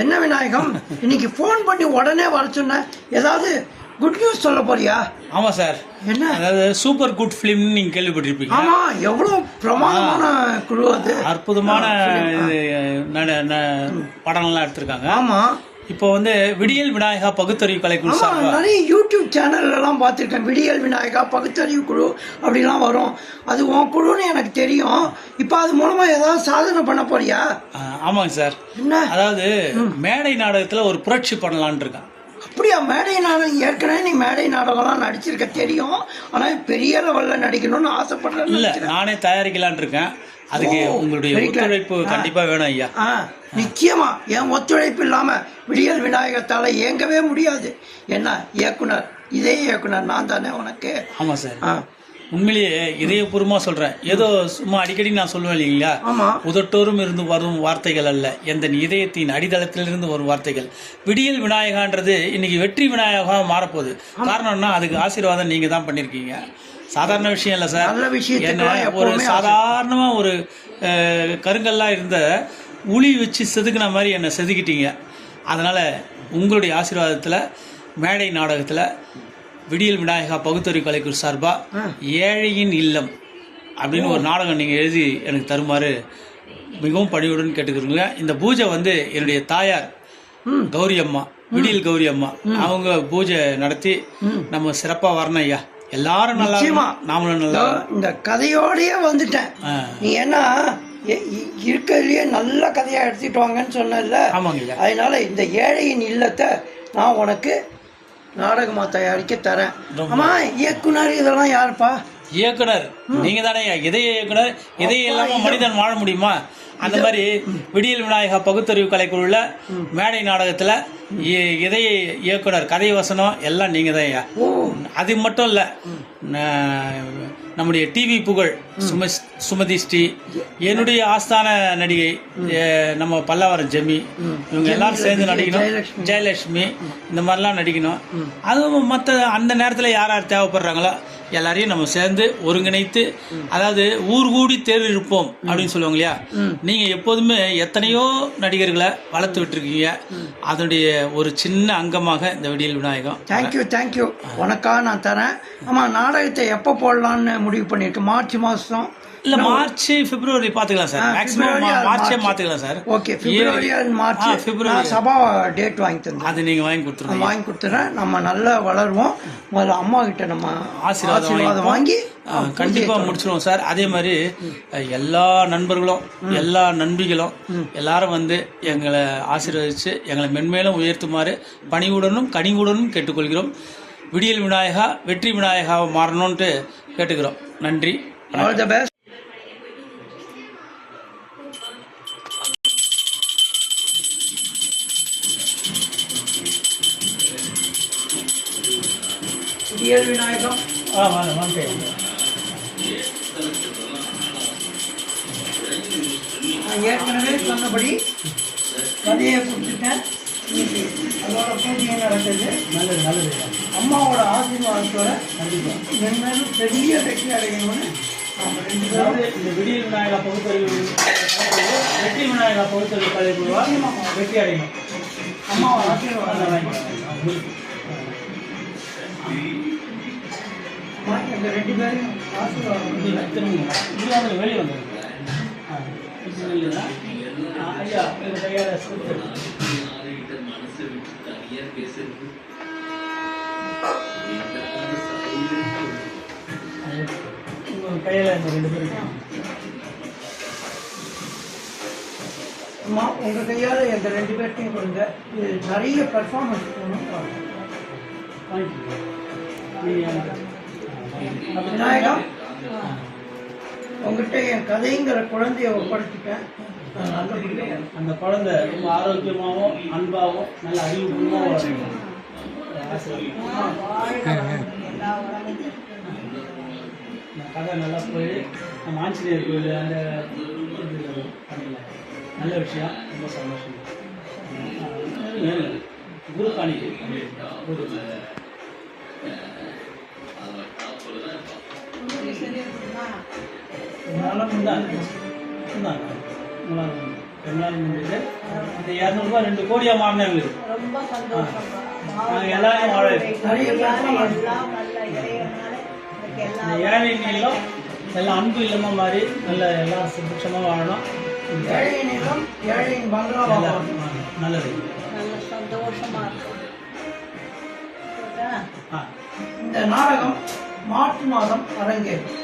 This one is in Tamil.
என்ன விநாயகம் இன்னைக்கு ஃபோன் பண்ணி உடனே வர சொன்ன, ஏதாவது குட் நியூஸ் சொல்ல போறியா? ஆமாம் சார். என்ன? அதாவது சூப்பர் குட் ஃபிலிம்னு நீங்கள் கேள்விப்பட்டிருப்பீங்க. ஆமாம், எவ்வளோ பிரமாதமான குழு அது. அற்புதமான படங்கள்லாம் எடுத்திருக்காங்க. ஆமாம். இப்போ வந்து விடியல் விநாயகா பகுத்தறிவு கலைக்குழு சார் நிறைய யூடியூப் சேனல்லாம் பார்த்துருக்கேன். விடியல் விநாயகா பகுத்தறிவு குழு அப்படிலாம் வரும். அது உன் குழுன்னு எனக்கு தெரியும். இப்போ அது மூலமாக ஏதாவது சாதனை பண்ண போறியா? ஆமாங்க சார். என்ன? அதாவது மேடை நாடகத்தில் ஒரு புரட்சி பண்ணலான் இருக்கேன். அப்படியா? மேடை நாடகம் ஏற்கனவே நீ மேடை நாடகம்லாம் நடிச்சிருக்க தெரியும். ஆனால் பெரிய லெவலில் நடிக்கணும்னு ஆசைப்படுறேன். இல்லை, நானே தயாரிக்கலான் இருக்கேன். அதுக்கு உங்களுடைய ஒத்துழைப்பு கண்டிப்பா வேணும் ஐயா. நிச்சயமா, என் ஒத்துழைப்பு இல்லாம விடியல் விநாயகத்தால இயங்கவே முடியாது. என்ன இயக்குனர், இதே இயக்குனர் நான் தானே உனக்கு. ஆமா சார். உண்மையிலேயே இதயபூர்வமா சொல்றேன். ஏதோ சும்மா அடிக்கடி நான் சொல்லுவேன் இல்லைங்களா, உதட்டோரும் இருந்து வரும் வார்த்தைகள் அல்ல, எந்த இதயத்தின் அடித்தளத்திலிருந்து வரும் வார்த்தைகள். விடியல் விநாயகான்றது இன்னைக்கு வெற்றி விநாயகமாக மாறப்போகுது. காரணம்னா அதுக்கு ஆசீர்வாதம் நீங்க தான் பண்ணிருக்கீங்க. சாதாரண விஷயம் இல்லை சார். நல்ல விஷயம். என்ன ஒரு சாதாரணமாக ஒரு கருங்கல்லாம் இருந்த உளி வச்சு செதுக்கின மாதிரி என்னை செதுக்கிட்டீங்க. அதனால் உங்களுடைய ஆசீர்வாதத்தில் மேடை நாடகத்தில் விடியல் விநாயகா பகுத்தறிவு கலைக்குழு சார்பாக ஏழையின் இல்லம் அப்படின்னு ஒரு நாடகம் நீங்கள் எழுதி எனக்கு தருமாறு மிகவும் பணிவுடன் கேட்டுக்கிறீங்க. இந்த பூஜை வந்து என்னுடைய தாயார் கௌரி அம்மா, விடியல் கௌரி அம்மா, அவங்க பூஜை நடத்தி நம்ம சிறப்பாக வரணும் ஐயா. எல்லாரும் நல்லா, நாமளும் நல்லா. இந்த கதையோடயே வந்துட்டேன். நீ என்ன இருக்கிறதுலயே நல்ல கதையா எடுத்துட்டு வாங்கன்னு சொன்னல. அதனால இந்த ஏழையின் இல்லத்தை நான் உனக்கு நாடகமா தயாரிக்க தரேன். ஆமா, இயக்குனர் இதெல்லாம் யாருப்பா? இயக்குனர் நீங்க தானே. இதய இயக்குனர். இதயம் இல்லாம மனிதன் வாழ முடியுமா? அந்த மாதிரி விடியல் விநாயகா பகுத்தறிவு கலைக்குழுல மேடை நாடகத்துல இதய இயக்குனர், கதை வசனம் எல்லாம் நீங்க தான் ஐயா. அது மட்டும் இல்ல, நம்முடைய டிவி புகழ் சுமதி ஸ்ரீ, என்னுடைய ஆஸ்தான நடிகை நம்ம பல்லாவரம் ஜெமி, இவங்க எல்லாரும் சேர்ந்து நடிக்கணும். ஜெயலட்சுமி, இந்த மாதிரிலாம் நடிக்கணும். அதுவும் மற்ற அந்த நேரத்தில் யார் யார் தேவைப்படுறாங்களோ எல்லாரையும் நம்ம சேர்ந்து ஒருங்கிணைத்து, அதாவது ஊர் கூடி தேர் இருப்போம் அப்படின்னு சொல்லுவாங்க இல்லையா. நீங்கள் எப்போதுமே எத்தனையோ நடிகர்களை வளர்த்து விட்டுருக்கீங்க. அதனுடைய ஒரு சின்ன அங்கமாக இந்த விடியல் விநாயகம். தேங்க்யூ. உனக்காக நான் தரேன். ஆமாம், நாடகத்தை எப்போ போடலான்னு முடிவு பண்ணியிருக்கு? மார்ச் மாதம் இல்ல, மார்ச் பிப்ரவரி பாத்துக்கலாம் சார். மேக்ஸிமம் மார்ச்சே மாத்திக்கலாம் சார். ஓகே, பிப்ரவரி மார்ச் பிப்ரவரி சபா டேட் வாங்கி தந்தேன். அது நீங்க வாங்கி கொடுத்துருங்க. வாங்கி கொடுத்துறேன். நம்ம நல்லா வளருவோம். முதல்ல அம்மா கிட்ட நம்ம ஆசீர்வாதம் வாங்கி கண்டிப்பா முடிச்சிருவோம் சார். அதே மாதிரி எல்லா நண்பர்களும் எல்லா நண்பிகளும் எல்லாரும் வந்து எங்களை ஆசீர்வதிச்சு எங்களை மென்மேலும் உயர்த்துமாறு பணிவுடனும் கனிவுடனும் கேட்டுக்கொள்கிறோம். விடியல் விநாயகா வெற்றி விநாயகாவை மாறணும்ட்டு கேட்டுக்கிறோம். நன்றி. All the best. விடியல் விநாயகம். நான் ஏற்கனவே சொன்னபடி கதையை கொடுத்துட்டேன். அதோட பூஜையை நடக்குது. நல்லது. அம்மாவோட ஆசீர்வாதத்தோட மென்மேலும் பெரிய வெற்றி அடையணும்னு நம்ம 2 பேரும் இந்த விடியல் விநாயகா பகுத்தறிவு வெற்றி விநாயகா பகுத்தறிவு கலைக்குழுவா வெற்றி அடையணும். அம்மாவோட ஆசீர்வாதம் எங்கள் 2 பேரும் ஆசீர்வாதம் வெளியே வந்து ஐயா கையால் கையில் இந்த 2 பேருக்கும் அம்மா உங்கள் கையால் எங்கள் 2 பேர்ட்டையும் கொடுங்க. இது நிறைய பர்ஃபார்மன்ஸ் போகணும். விநாயகம், உங்கள்கிட்ட என் கதைங்கிற குழந்தைய ஒப்படைச்சிட்டேன். அந்த குழந்தை ரொம்ப ஆரோக்கியமாகவும் அன்பாகவும் நல்ல அறிவுபூர்வமாகவும் கதை நல்லா போய் நம்ம ஆஞ்சநேயர் கோயில் அந்த நல்ல விஷயம். ரொம்ப சந்தோஷம். குரு காணிக்கை நலம் தான் பெருநாள் முடிஞ்சது. இந்த 200 ரூபாய் 2 கோடியா மாறினா எங்களுக்கு. ரொம்ப சந்தோஷம். நாங்கள் எல்லாரும் வாழ நிறைய பேர் எல்லாம் நல்ல இறைவனால எனக்கு இந்த எல்லாம் ஏழை இல்லம் எல்லாம் அன்பு இல்லமா மாதிரி நல்ல எல்லாம் சுபிட்சமாக வாழணும். ஏழையின் இல்லம் ஏழையின் பங்களாவா எல்லாம் நல்லது. நல்ல சந்தோஷமா இருக்கும். ஆ இந்த நாடகம் மார்ச் மாதம் அரங்கேறும்.